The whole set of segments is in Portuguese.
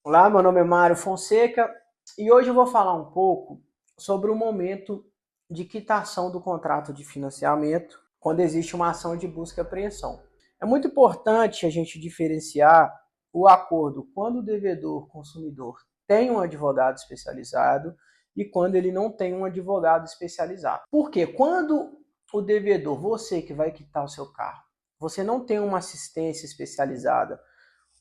Olá, meu nome é Mário Fonseca e hoje eu vou falar um pouco sobre o momento de quitação do contrato de financiamento quando existe uma ação de busca e apreensão. É muito importante a gente diferenciar o acordo quando o devedor consumidor tem um advogado especializado e quando ele não tem um advogado especializado. Por quê? Quando o devedor, você que vai quitar o seu carro, você não tem uma assistência especializada,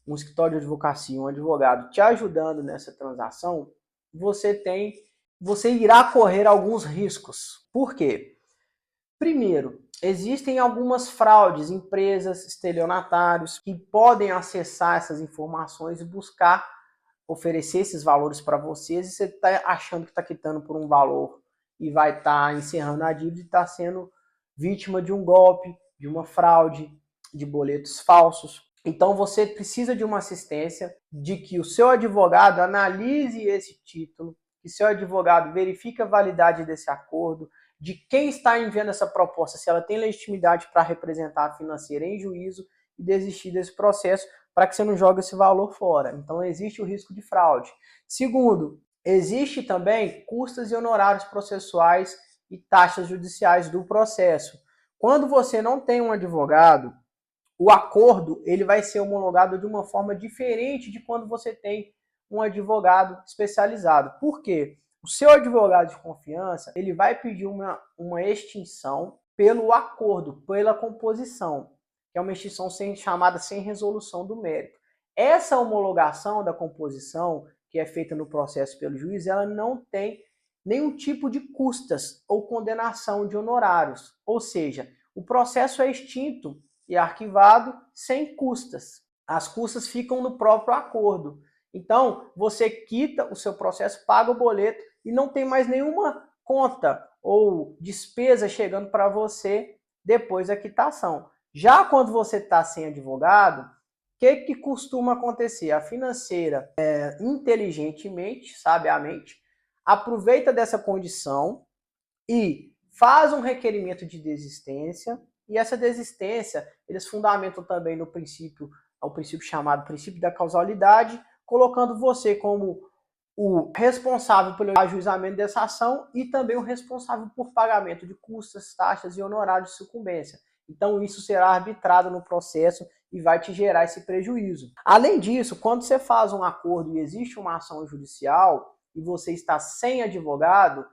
um escritório de advocacia, um advogado te ajudando nessa transação, você irá correr alguns riscos. Por quê? Primeiro, existem algumas fraudes, empresas, estelionatários que podem acessar essas informações e buscar oferecer esses valores para vocês e você está achando que está quitando por um valor e vai estar encerrando a dívida e está sendo vítima de um golpe, de uma fraude, de boletos falsos. Então você precisa de uma assistência, de que o seu advogado analise esse título, que seu advogado verifique a validade desse acordo, de quem está enviando essa proposta, se ela tem legitimidade para representar a financeira em juízo e desistir desse processo para que você não jogue esse valor fora. Então existe o risco de fraude. Segundo, existe também custas e honorários processuais e taxas judiciais do processo. Quando você não tem um advogado, o acordo ele vai ser homologado de uma forma diferente de quando você tem um advogado especializado. Por quê? O seu advogado de confiança ele vai pedir uma extinção pelo acordo, pela composição, que é uma extinção chamada sem resolução do mérito. Essa homologação da composição, que é feita no processo pelo juiz, ela não tem nenhum tipo de custas ou condenação de honorários. Ou seja, o processo é extinto e arquivado sem custas. As custas ficam no próprio acordo. Então, você quita o seu processo, paga o boleto e não tem mais nenhuma conta ou despesa chegando para você depois da quitação. Já quando você está sem advogado, o que costuma acontecer? A financeira, inteligentemente, sabiamente, aproveita dessa condição e faz um requerimento de desistência, e essa desistência eles fundamentam também no princípio, ao princípio chamado princípio da causalidade, colocando você como o responsável pelo ajuizamento dessa ação e também o responsável por pagamento de custas, taxas e honorários de sucumbência. Então isso será arbitrado no processo e vai te gerar esse prejuízo. Além disso, quando você faz um acordo e existe uma ação judicial e você está sem advogado,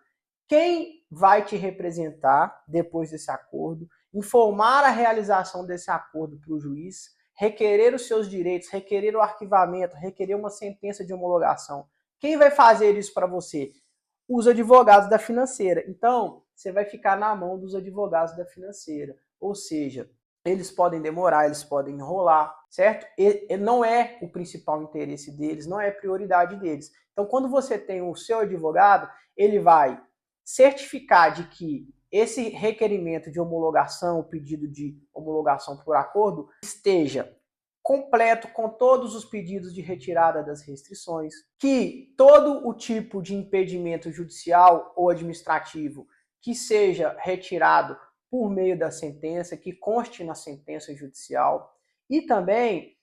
quem vai te representar depois desse acordo, informar a realização desse acordo para o juiz, requerer os seus direitos, requerer o arquivamento, requerer uma sentença de homologação. Quem vai fazer isso para você? Os advogados da financeira. Então, você vai ficar na mão dos advogados da financeira. Ou seja, eles podem demorar, eles podem enrolar, certo? E não é o principal interesse deles, não é prioridade deles. Então, quando você tem o seu advogado, ele vai certificar de que esse requerimento de homologação, o pedido de homologação por acordo, esteja completo com todos os pedidos de retirada das restrições, que todo o tipo de impedimento judicial ou administrativo que seja retirado por meio da sentença, que conste na sentença judicial, e também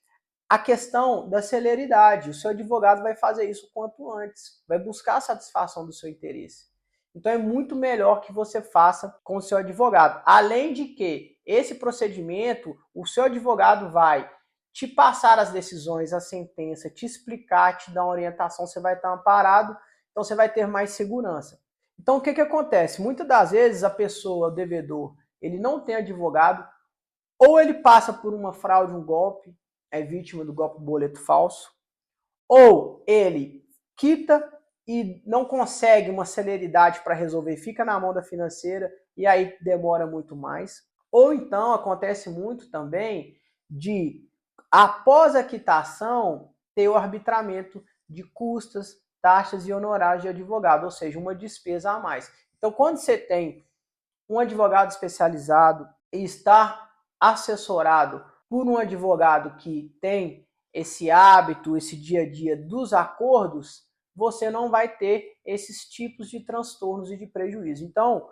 a questão da celeridade. O seu advogado vai fazer isso o quanto antes, vai buscar a satisfação do seu interesse. Então é muito melhor que você faça com o seu advogado. Além de que esse procedimento, o seu advogado vai te passar as decisões, a sentença, te explicar, te dar uma orientação, você vai estar amparado, então você vai ter mais segurança. Então o que acontece? Muitas das vezes a pessoa, o devedor, ele não tem advogado, ou ele passa por uma fraude, um golpe, é vítima do golpe boleto falso, ou ele quita e não consegue uma celeridade para resolver, fica na mão da financeira e aí demora muito mais. Ou então acontece muito também de, após a quitação, ter o arbitramento de custas, taxas e honorários de advogado, ou seja, uma despesa a mais. Então, quando você tem um advogado especializado e está assessorado por um advogado que tem esse hábito, esse dia a dia dos acordos, você não vai ter esses tipos de transtornos e de prejuízo. Então,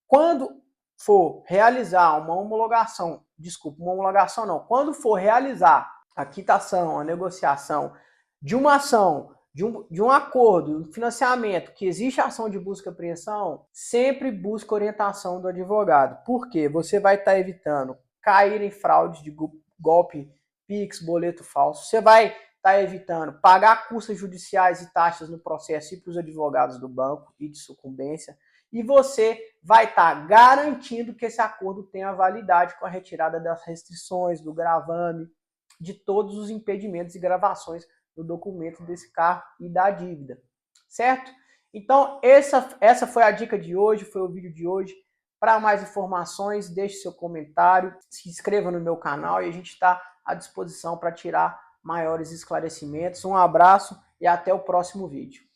quando for realizar uma homologação, desculpa, uma homologação não, quando for realizar a quitação, a negociação de uma ação, de um acordo, um financiamento, que existe ação de busca e apreensão, sempre busca orientação do advogado. Por quê? Você vai estar evitando cair em fraude de golpe, Pix, boleto falso. Você vai estar evitando pagar custas judiciais e taxas no processo e para os advogados do banco e de sucumbência. E você vai estar garantindo que esse acordo tenha validade com a retirada das restrições, do gravame, de todos os impedimentos e gravações no documento desse carro e da dívida, certo? Então, essa foi a dica de hoje, foi o vídeo de hoje. Para mais informações, deixe seu comentário, se inscreva no meu canal e a gente está à disposição para tirar maiores esclarecimentos. Um abraço e até o próximo vídeo.